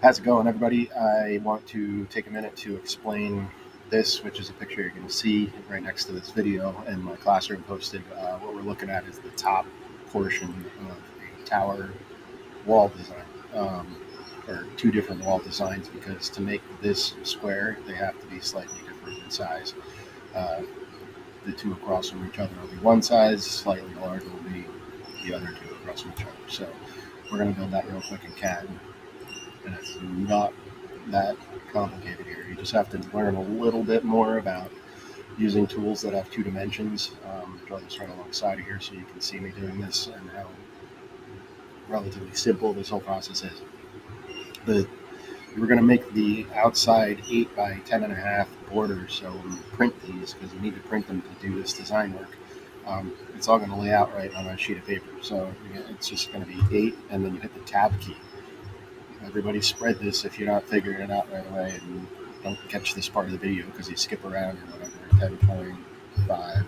How's it going, everybody? I want to take a minute to explain this, which is a picture you're going to see right next to this video in my classroom posted. What we're looking at is the top portion of a tower wall design, or two different wall designs, because to make this square, they have to be slightly different in size. Uh, the two across from each other will be one size, slightly larger will be the other two across from each other. So we're going to build that real quick in CAD. And it's not that complicated here. You just have to learn a little bit more about using tools that have two dimensions. Draw this right alongside of here so you can see me doing this and how relatively simple this whole process is. We're going to make the outside 8 by 10.5 borders. So when you print these, because you need to print them to do this design work, it's all going to lay out right on a sheet of paper. So it's just going to be 8, and then you hit the tab key. Everybody spread this if you're not figuring it out right away, and don't catch this part of the video because you skip around or whatever. 10.5.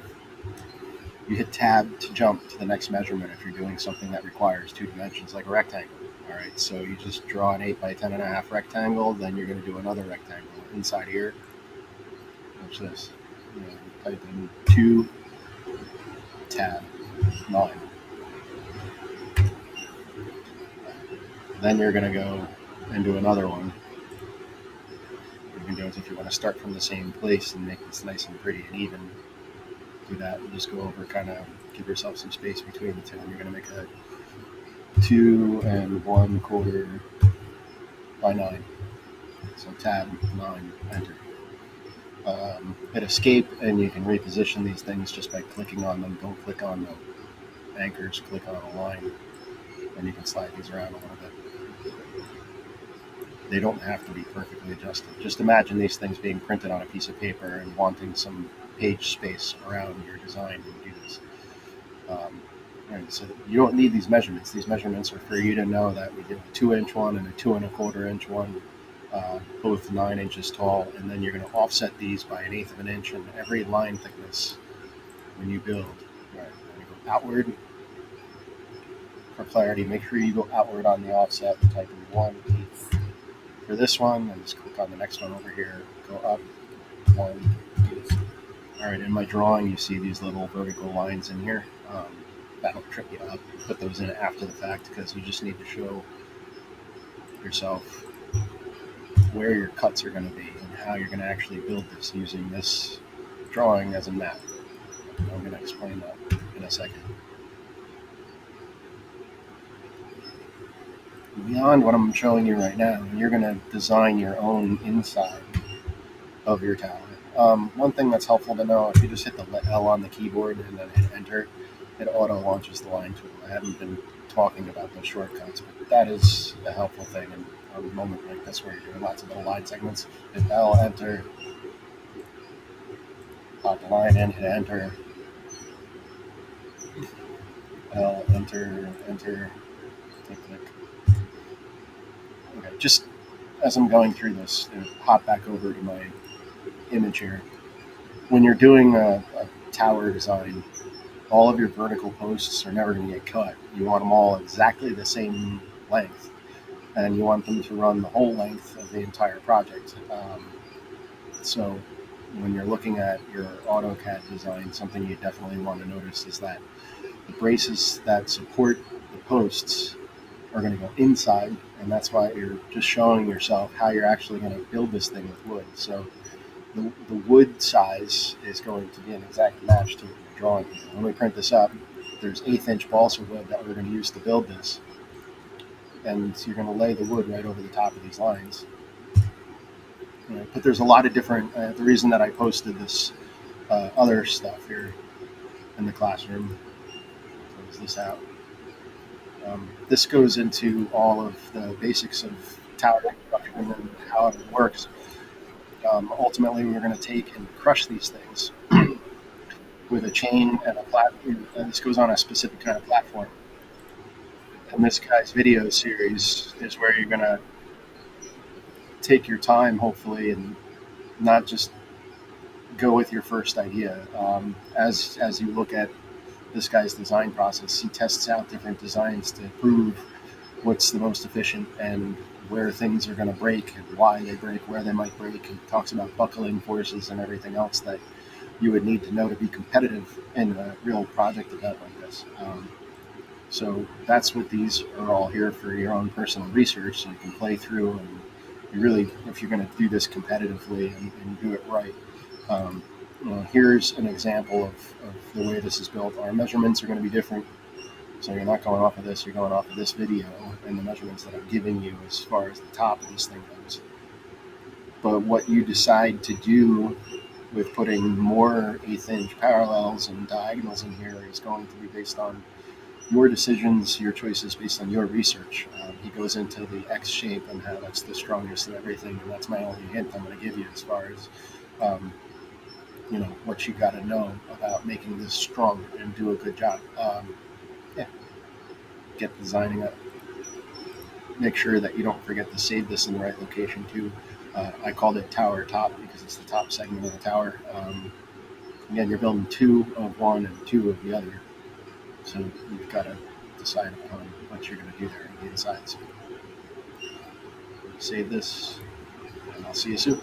You hit tab to jump to the next measurement if you're doing something that requires two dimensions, like a rectangle. All right, so you just draw an 8 by 10.5 rectangle, then you're going to do another rectangle inside here. Watch this. Type in 2 tab 9. Then you're going to go and do another one. You can do it if you want to start from the same place and make this nice and pretty and even. Do that and just go over, kind of give yourself some space between the two. And you're going to make a 2 1/4 by 9. So tab 9, enter. Hit escape, and you can reposition these things just by clicking on them. Don't click on the anchors, click on a line, and you can slide these around a little bit. They don't have to be perfectly adjusted. Just imagine these things being printed on a piece of paper and wanting some page space around your design when you do this. Right, so you don't need these measurements. These measurements are for you to know that we did a 2-inch one and a 2 1/4 inch one, both 9 inches tall, and then you're going to offset these by 1/8 of an inch in every line thickness when you build. Right, you go outward. For clarity, make sure you go outward on the offset. Type in 1/8 for this one, and just click on the next one over here. Go up 1/8. All right, in my drawing, you see these little vertical lines in here. That'll trip you up. Put those in after the fact because you just need to show yourself where your cuts are going to be and how you're going to actually build this using this drawing as a map. I'm going to explain that in a second. Beyond what I'm showing you right now, you're going to design your own inside of your tower. One thing that's helpful to know, if you just hit the L on the keyboard and then hit enter, it auto launches the line tool. I haven't been talking about those shortcuts, but that is a helpful thing in a moment like this where you're doing lots of little line segments. Hit L, enter, pop the line in, hit enter, L, enter, enter, click. Okay, just as I'm going through this, hop back over to my image here. When you're doing a tower design, all of your vertical posts are never going to get cut. You want them all exactly the same length, and you want them to run the whole length of the entire project. So when you're looking at your AutoCAD design, something you definitely want to notice is that the braces that support the posts are going to go inside, and that's why you're just showing yourself how you're actually going to build this thing with wood. So the wood size is going to be an exact match to what you're drawing. When we print this up, there's 1/8 inch balsa wood that we're going to use to build this, and so you're going to lay the wood right over the top of these lines. But there's a lot of different. The reason that I posted this other stuff here in the classroom, close this out. This goes into all of the basics of tower construction and how it works. Ultimately, we're going to take and crush these things with a chain and a platform. And this goes on a specific kind of platform. And this guy's video series is where you're going to take your time, hopefully, and not just go with your first idea. As you look at this guy's design process, he tests out different designs to prove what's the most efficient and where things are going to break and why they break, where they might break. It talks about buckling forces and everything else that you would need to know to be competitive in a real project event like this. So that's what these are all here for, your own personal research, so you can play through and you really, if you're going to do this competitively and do it right. Um, Here's an example of the way this is built. Our measurements are going to be different. So you're not going off of this, you're going off of this video and the measurements that I'm giving you as far as the top of this thing goes. But what you decide to do with putting more 1/8 inch parallels and diagonals in here is going to be based on your decisions, your choices based on your research. He goes into the X shape and how that's the strongest and everything, and that's my only hint I'm going to give you as far as um, what you got to know about making this strong and do a good job. Yeah, get designing up. Make sure that you don't forget to save this in the right location too. I called it tower top because it's the top segment of the tower. Again, you're building two of one and two of the other, so you've got to decide upon what you're going to do there on the inside. So save this, and I'll see you soon.